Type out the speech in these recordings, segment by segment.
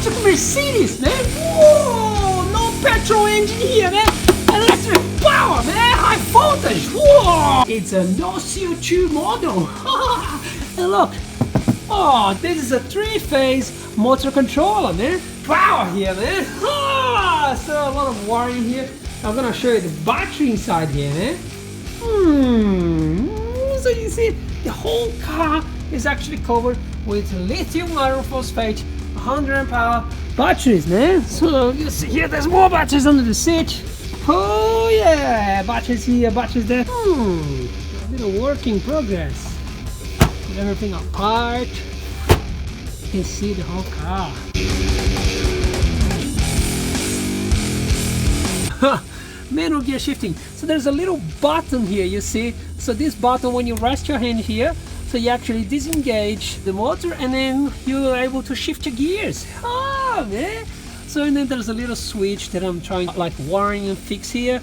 electric Mercedes, man. Whoa, no petrol engine here, man. Electric power, man. High voltage. Whoa, it's a no CO2 model. And look, oh, this is a 3-phase motor controller, man. Power here, man. So a lot of wiring here. I'm gonna show you the battery inside here, man. So you see, the whole car is actually covered with lithium iron phosphate 100 amp hour batteries, man. So you see here, there's more batteries under the seat. Oh yeah, batteries here, batteries there. A little work in progress. Put everything apart. You can see the whole car. Manual gear shifting. So there's a little button here, you see. So this button, when you rest your hand here, so you actually disengage the motor and then you're able to shift your gears. Oh man. So and then there's a little switch that I'm trying like wiring and fix here.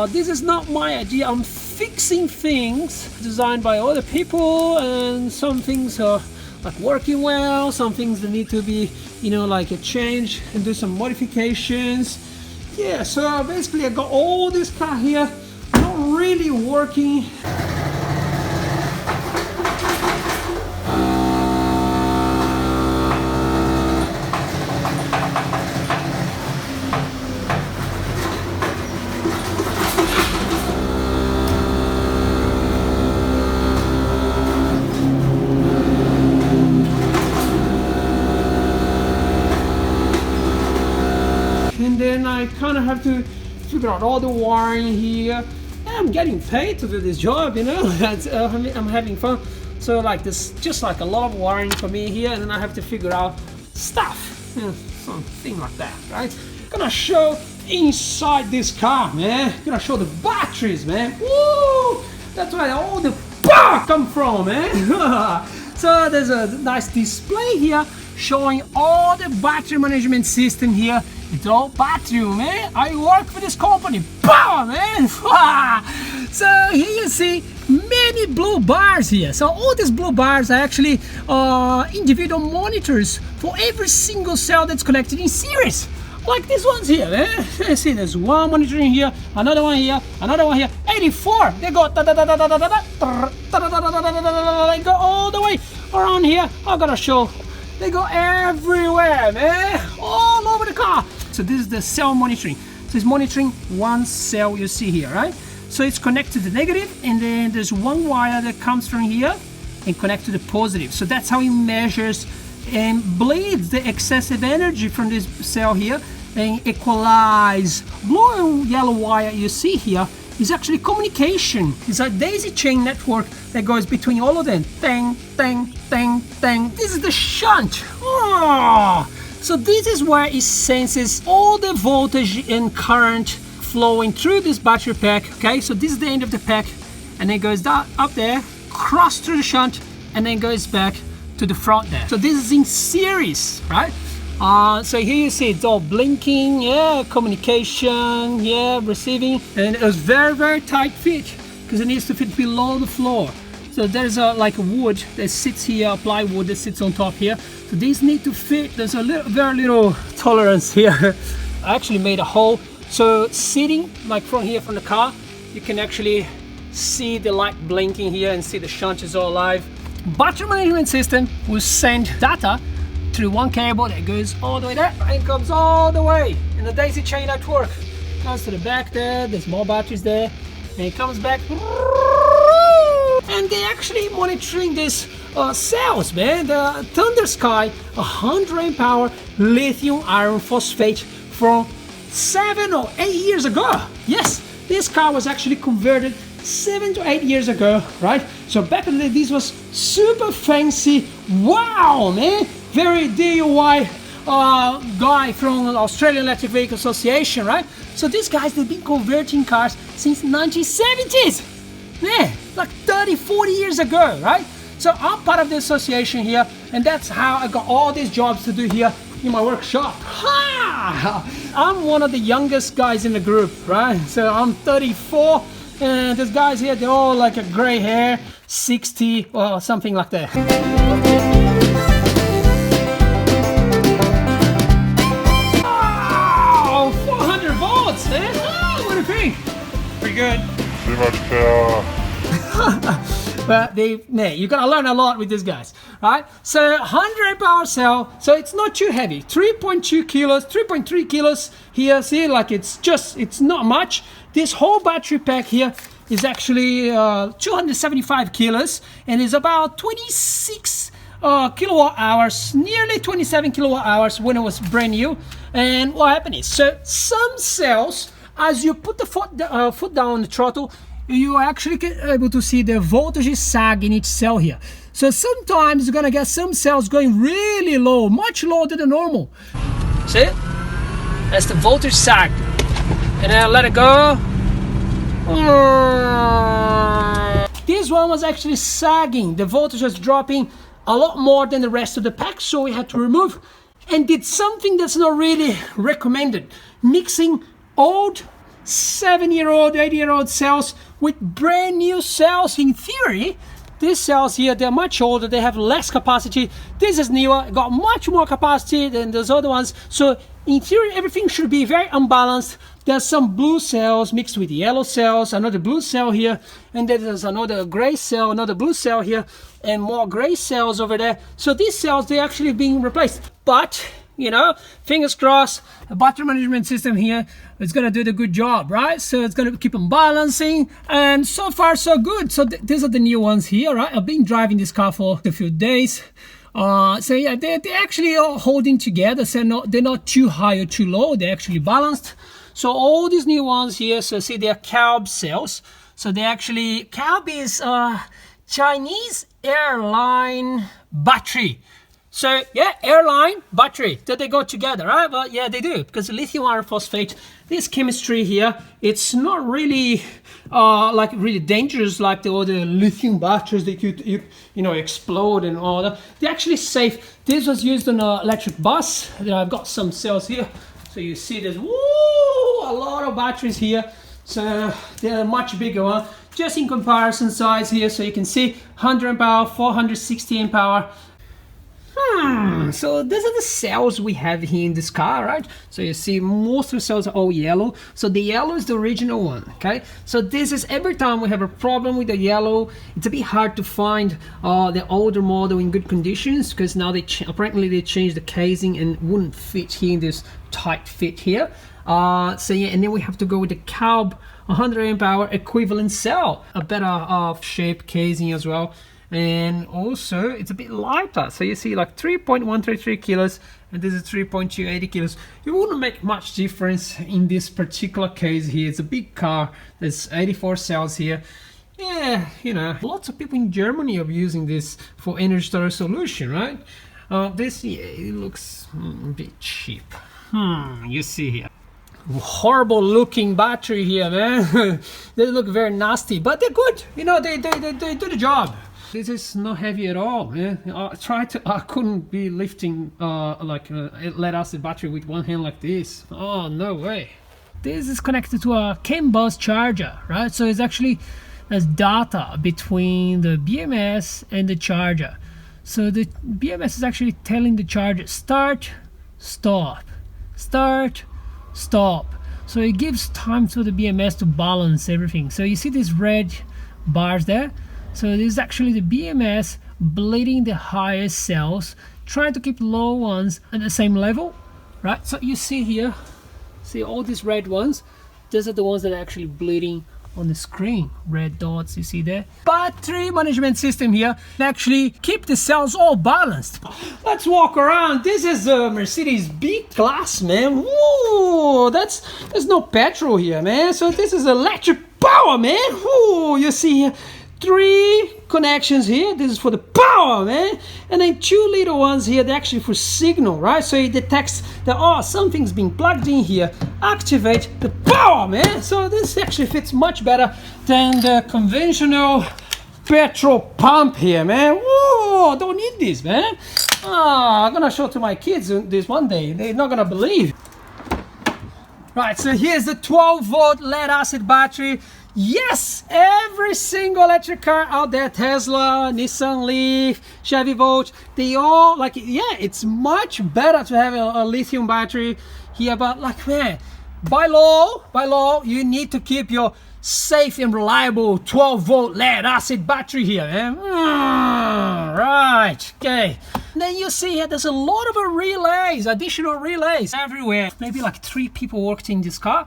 This is not my idea. I'm fixing things designed by other people, and some things are like working well, some things that need to be, you know, like a change and do some modifications. Yeah, so basically I got all this car here not really working. And then I kind of have to figure out all the wiring here. And I'm getting paid to do this job, you know. I'm having fun. So like this, just like a lot of wiring for me here, and then I have to figure out stuff, you know, something like that, right? Gonna show inside this car, man. Gonna show the batteries, man. Woo! That's where all the power come from, man. So there's a nice display here showing all the battery management system here. It's all Batrium, man. I work for this company. Power, man. So here you see many blue bars here. So all these blue bars are actually individual monitors for every single cell that's connected in series. Like these ones here, man. You see there's one monitor in here, another one here, another one here. 84. They go they go all the way around here. I gotta show. They go everywhere, man. All over the car. So this is the cell monitoring. So it's monitoring one cell you see here, right? So it's connected to the negative, and then there's one wire that comes from here and connect to the positive. So that's how it measures and bleeds the excessive energy from this cell here and equalize. Blue and yellow wire you see here is actually communication. It's a daisy chain network that goes between all of them. Bang, bang, bang, bang. This is the shunt. Oh. So this is where it senses all the voltage and current flowing through this battery pack. Okay, so this is the end of the pack, and then it goes down up there, cross through the shunt, and then goes back to the front there. So this is in series, right? So here you see it's all blinking, yeah, communication, yeah, receiving, and it was very, very tight fit because it needs to fit below the floor. So there's like a wood that sits here, plywood that sits on top here. So these need to fit. There's a very little tolerance here. I actually made a hole. So sitting like from here from the car, you can actually see the light blinking here and see the shunt is all alive. Battery management system will send data through one cable that goes all the way there and comes all the way in the daisy chain network. Comes to the back there, there's more batteries there, and it comes back. And they're actually monitoring these cells, man. The Thundersky 100 amp hour lithium iron phosphate from 7 or 8 years ago. Yes, this car was actually converted 7 to 8 years ago, right? So back in the day, this was super fancy. Wow, man. Very DIY guy from the Australian Electric Vehicle Association, right? So these guys, they've been converting cars since 1970s. Yeah, like 30, 40 years ago, right? So I'm part of the association here, and that's how I got all these jobs to do here in my workshop. Ha! I'm one of the youngest guys in the group, right? So I'm 34, and these guys here, they're all like a gray hair, 60 or something like that. Pretty good. Too much power. But you gotta learn a lot with these guys, right? So 100 amp hour cell, so it's not too heavy. 3.2 kilos, 3.3 kilos here. See, like it's not much. This whole battery pack here is actually 275 kilos and is about 26 kilowatt hours, nearly 27 kilowatt hours when it was brand new. And what happened is, so some cells, as you put the foot down on the throttle, you are actually able to see the voltage sag in each cell here. So sometimes you're gonna get some cells going really low, much lower than the normal. See? That's the voltage sag. And then let it go. This one was actually sagging. The voltage was dropping a lot more than the rest of the pack, so we had to remove and did something that's not really recommended. Mixing old 7-year-old, 8-year-old cells with brand new cells. In theory, these cells here, they're much older, they have less capacity. This is newer, got much more capacity than those other ones. So in theory, everything should be very unbalanced. There's some blue cells mixed with yellow cells, another blue cell here, and then there's another gray cell, another blue cell here, and more gray cells over there. So these cells, they're actually being replaced. But, you know, fingers crossed, the battery management system here is going to do the good job, right? So it's going to keep them balancing, and so far so good. So these are the new ones here, right? I've been driving this car for a few days. So yeah, they're actually all holding together. So they're not too high or too low. They're actually balanced. So all these new ones here, so see, they're CALB cells. So they actually, CALB is Chinese airline battery. So yeah, airline battery, that they go together, right? But yeah, they do, because lithium iron phosphate, this chemistry here, it's not really like really dangerous like the other lithium batteries that you know, explode and all that. They're actually safe. This was used on an electric bus. I've got some cells here, so you see there's a lot of batteries here. So they're a much bigger one, just in comparison size here. So you can see 100 amp hour, 460 amp hour. So these are the cells we have here in this car, right? So you see most of the cells are all yellow. So the yellow is the original one, okay? So this is, every time we have a problem with the yellow, it's a bit hard to find the older model in good conditions, because now apparently they changed the casing and wouldn't fit here in this tight fit here. So yeah, and then we have to go with the CALB 100 amp hour equivalent cell, a better shape casing as well. And also it's a bit lighter, so you see like 3.133 kilos and this is 3.280 kilos. It wouldn't make much difference in this particular case here. It's a big car, there's 84 cells here. Yeah, you know, lots of people in Germany are using this for energy storage solution, right? This, yeah, it looks a bit cheap. You see here, horrible looking battery here, man. They look very nasty, but they're good, you know, they do the job. This is not heavy at all, man. I couldn't be lifting like a lead acid battery with one hand like this. Oh, no way. This is connected to a CAN bus charger, right? So it's actually, there's data between the BMS and the charger. So the BMS is actually telling the charger start, stop, start, stop. So it gives time for the BMS to balance everything. So you see these red bars there? So this is actually the BMS bleeding the highest cells, trying to keep low ones at the same level, right? So you see here, see all these red ones, those are the ones that are actually bleeding on the screen, red dots you see there. Battery management system here actually keep the cells all balanced. Let's walk around. This is a Mercedes B class, man. Whoa, there's no petrol here, man. So this is electric power, man. Whoa, you see here 3 connections here. This is for the power, man. And then 2 little ones here, they're actually for signal, right? So it detects that, oh, something's being plugged in here. Activate the power, man. So this actually fits much better than the conventional petrol pump here, man. Whoa, don't need this, man. I'm gonna show to my kids this one day. They're not gonna believe. Right, so here's the 12-volt lead acid battery. Yes, every single electric car out there, Tesla, Nissan Leaf, Chevy Volt, they all, like, yeah, it's much better to have a lithium battery here, but like, man, by law, you need to keep your safe and reliable 12-volt lead acid battery here, man. Right, okay. Then you see here, there's a lot of relays, additional relays everywhere. Maybe like 3 people worked in this car,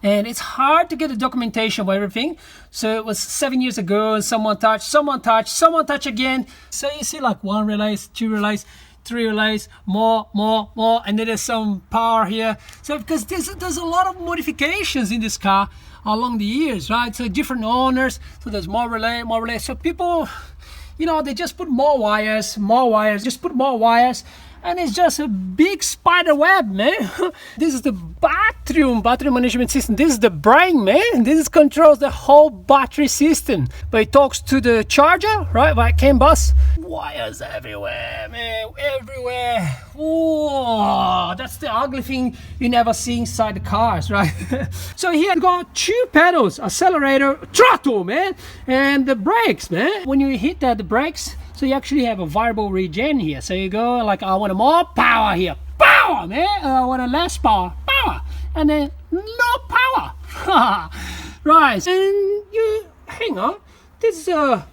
and it's hard to get the documentation of everything. So it was 7 years ago, and someone touched again. So you see like 1 relays, 2 relays, 3 relays, more, and then there's some power here. So because there's a lot of modifications in this car along the years, right? So different owners, so there's more relay. So people, you know, they just put more wires, just put more wires, and it's just a big spider web, man. This is the Batrium battery management system. This is the brain, man. This controls the whole battery system. But it talks to the charger, right, by CAN bus. Wires everywhere, man, everywhere. Whoa, that's the ugly thing you never see inside the cars, right? So here you got 2 pedals, accelerator, throttle, man, and the brakes, man. When you hit the brakes, so you actually have a variable regen here. So you go like, I want more power here, power, man. I want a less power, power, and then no power. Right, and you hang on. This is a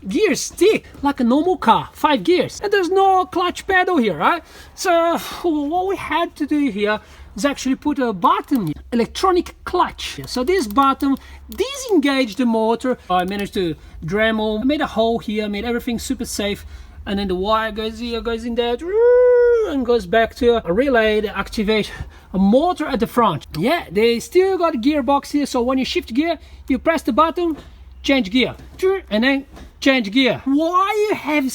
gear stick like a normal car, 5 gears, and there's no clutch pedal here, right? So what we had to do here is actually put a button here, electronic clutch. So this button disengaged the motor. I managed to Dremel, made a hole here, made everything super safe, and then the wire goes here, goes in there, and goes back to a relay to activate a motor at the front. Yeah, they still got a gearbox here, so when you shift gear, you press the button, change gear, and then change gear. Why you have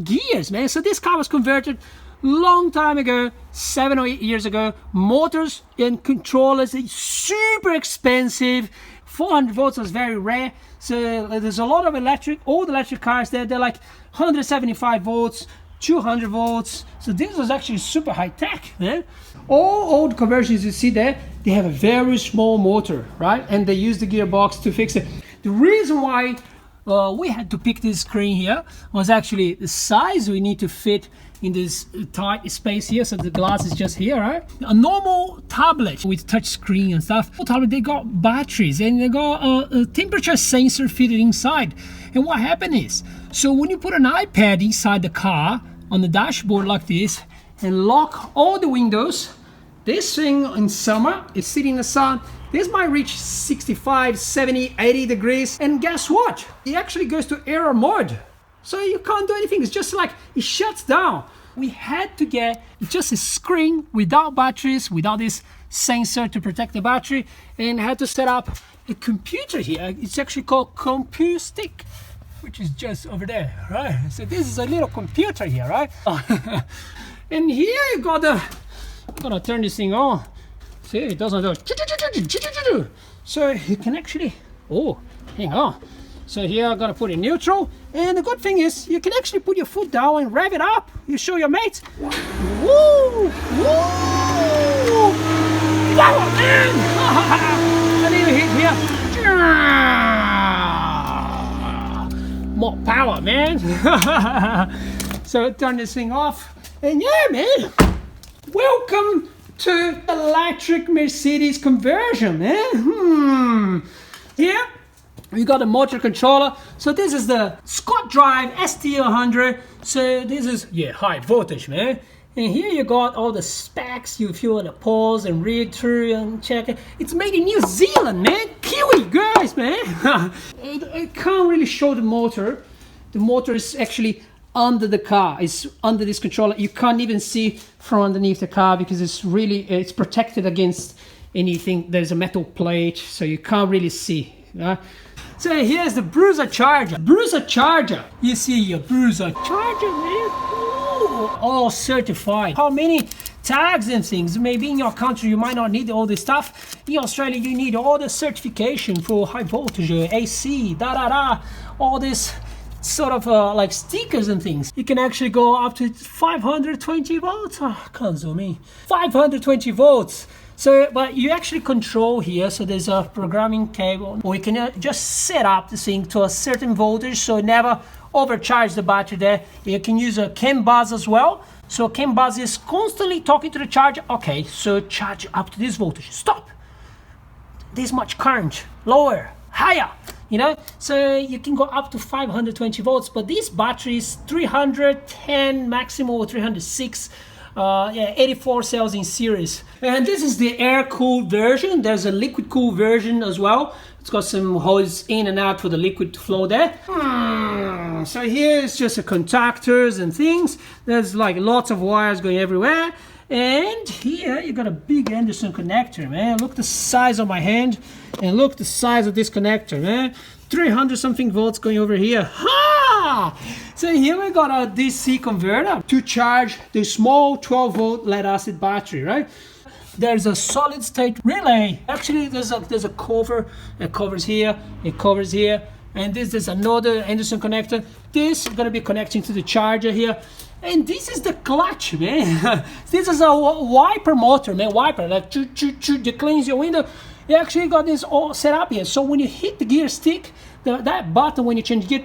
gears, man? So this car was converted long time ago, 7 or 8 years ago. Motors and controllers are super expensive. 400 volts was very rare. So there's a lot of electric, old electric cars there. They're like 175 volts, 200 volts. So this was actually super high tech, man. All old conversions you see there, they have a very small motor, right? And they use the gearbox to fix it. The reason why we had to pick this screen here was actually the size we need to fit in this tight space here. So the glass is just here, right? A normal tablet with touch screen and stuff, tablet, they got batteries and they got a temperature sensor fitted inside. And what happened is, so when you put an iPad inside the car on the dashboard like this and lock all the windows, this thing in summer is sitting in the sun. This might reach 65, 70, 80 degrees. And guess what? It actually goes to error mode. So you can't do anything. It's just like it shuts down. We had to get just a screen without batteries, without this sensor to protect the battery, and had to set up a computer here. It's actually called Compute Stick, which is just over there, right? So this is a little computer here, right? And here you got the, I'm gonna turn this thing on. See, it doesn't do. So you can actually, oh, hang on. So here I'm gonna put in neutral, and the good thing is you can actually put your foot down and rev it up. You show your mates. Woo! Woo! Power, man! And then you hit here. More power, man. So turn this thing off, and yeah, man. Welcome to electric Mercedes conversion, man. Here we got a motor controller. So this is the Drive SD100. So this is, yeah, high voltage, man. And here you got all the specs. You feel the pause and read through and check it. It's made in New Zealand, man. Kiwi guys, man. I can't really show the motor. The motor is actually under the car. It's under this controller. You can't even see from underneath the car because it's protected against anything. There's a metal plate, so you can't really see. So here's the Brusa charger. Brusa charger. You see your Brusa charger, man. Ooh, all certified. How many tags and things? Maybe in your country you might not need all this stuff. In Australia you need all the certification for high voltage, AC, all this sort of like stickers and things. You can actually go up to 520 volts. Oh, I can't zoom in. 520 volts. So, but you actually control here. So there's a programming cable, or you can just set up the thing to a certain voltage, so never overcharge the battery there. You can use a CAN bus as well. So CAN bus is constantly talking to the charger. Okay, so charge up to this voltage. Stop. this much current, lower, higher, you know, so you can go up to 520 volts, but this battery is 310 maximum or 306. Yeah, 84 cells in series. And this is the air-cooled version. There's a liquid-cooled version as well. It's got some holes in and out for the liquid to flow there. So here is just the contactors and things. There's like lots of wires going everywhere. And here you got a big Anderson connector, man. Look the size of my hand, and look the size of this connector, man. 300 something volts going over here. Ha! So here we got a DC converter to charge the small 12 volt lead acid battery, right? There's a solid state relay. Actually, there's a cover. It covers here, it covers here, and this is another Anderson connector. This is gonna be connecting to the charger here. And this is the clutch, man. This is a wiper motor, man. Wiper, like that cleans your window. You actually got this all set up here. So when you hit the gear stick, that button when you change gear,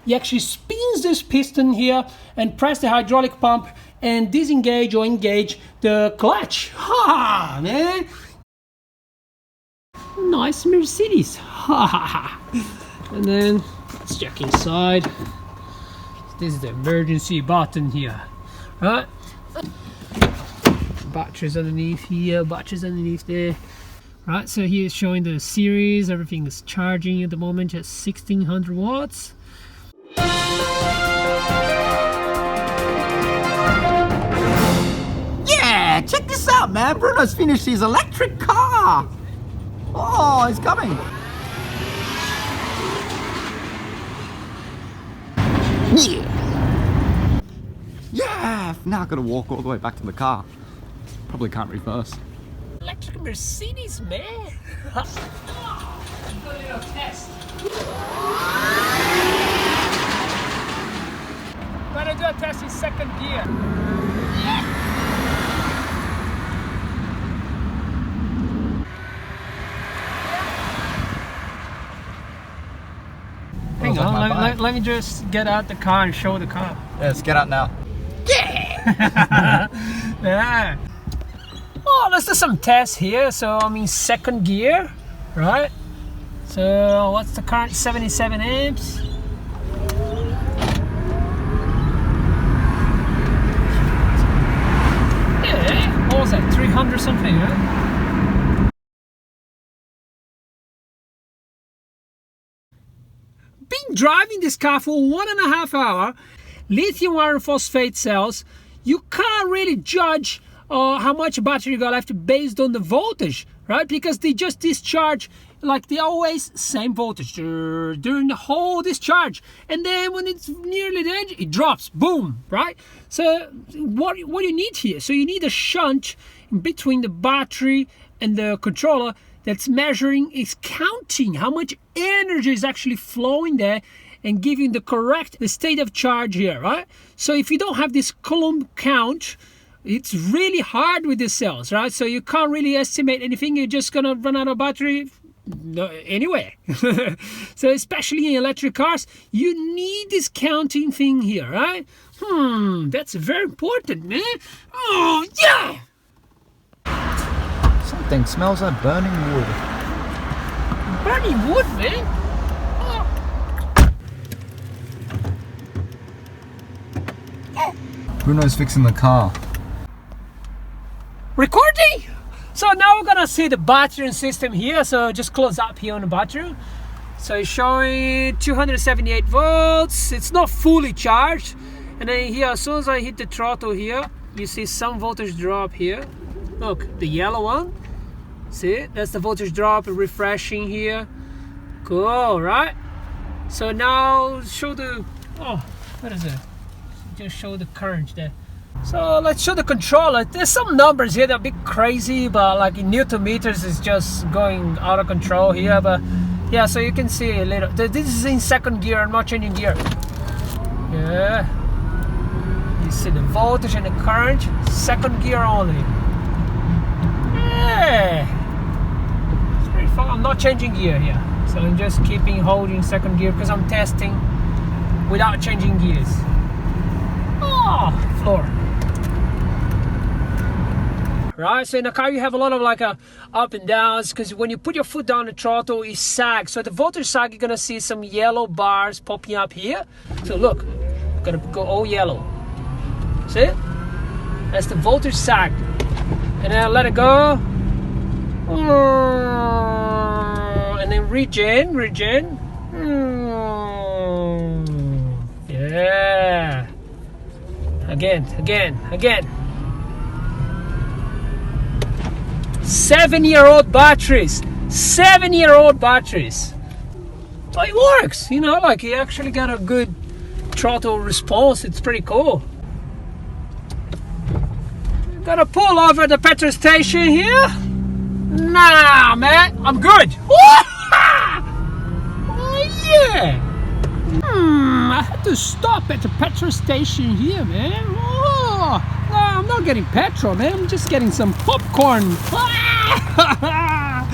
you actually spins this piston here and press the hydraulic pump and disengage or engage the clutch. Ha, man. Nice Mercedes. Ha ha ha. And then let's check inside. This is the emergency button here, right? Batteries underneath here, batteries underneath there. Right, so here it's showing the series, everything is charging at the moment at 1600 watts. Yeah, check this out, man. Bruno's finished his electric car. Oh, he's coming. Yeah. Yeah, now I've got to walk all the way back to the car. Probably can't reverse. Electric Mercedes, man. Test. Gonna do a test in second gear. Hang on, let me just get out the car and show the car. Yeah, let's get out now. Yeah! Yeah. Oh, let's do some tests here. So I'm in second gear, right? So what's the current? 77 amps. Yeah, what was that? 300 something, right? Been driving this car for 1.5 hours. Lithium iron phosphate cells. You can't really judge how much battery you got left based on the voltage, right? Because they just discharge like they always same voltage during the whole discharge, and then when it's nearly the end, it drops, boom, right? So what do you need here? So you need a shunt in between the battery and the controller that's measuring, is counting how much energy is actually flowing there and giving the correct state of charge here, right? So if you don't have this column count, it's really hard with the cells, right? So you can't really estimate anything. You're just gonna run out of battery anyway. So especially in electric cars, you need this counting thing here, right? That's very important, man. Oh yeah! Something smells like burning wood. Burning wood, man. Bruno's fixing the car. Recording. So now we're gonna see the battery system here. So just close up here on the battery. So it's showing 278 volts. It's not fully charged. And then here, as soon as I hit the throttle here, you see some voltage drop here. Look, the yellow one. See, that's the voltage drop refreshing here. Cool, right? So now show the, oh, what is it? Just show the current there. So let's show the controller. There's some numbers here that are a bit crazy, but like in Newton meters is just going out of control here. But yeah, so you can see a little. This is in second gear. I'm not changing gear. Yeah, you see the voltage and the current. Second gear only. Yeah, it's pretty fun. I'm not changing gear here, so I'm just keeping holding second gear because I'm testing without changing gears. Oh, floor. right? So in a car you have a lot of like a up and downs, because when you put your foot down the throttle, it sags. So the voltage sag, you're gonna see some yellow bars popping up here. So look, I'm gonna go all yellow. See it? That's the voltage sag. And then I let it go. And then regen. Yeah. Again. 7-year-old batteries. 7-year-old batteries. But it works, you know, like you actually got a good throttle response. It's pretty cool. Gonna pull over the petrol station here. Nah, man, I'm good. Oh, yeah. I had to stop at the petrol station here, man. Oh, no, I'm not getting petrol, man. I'm just getting some popcorn.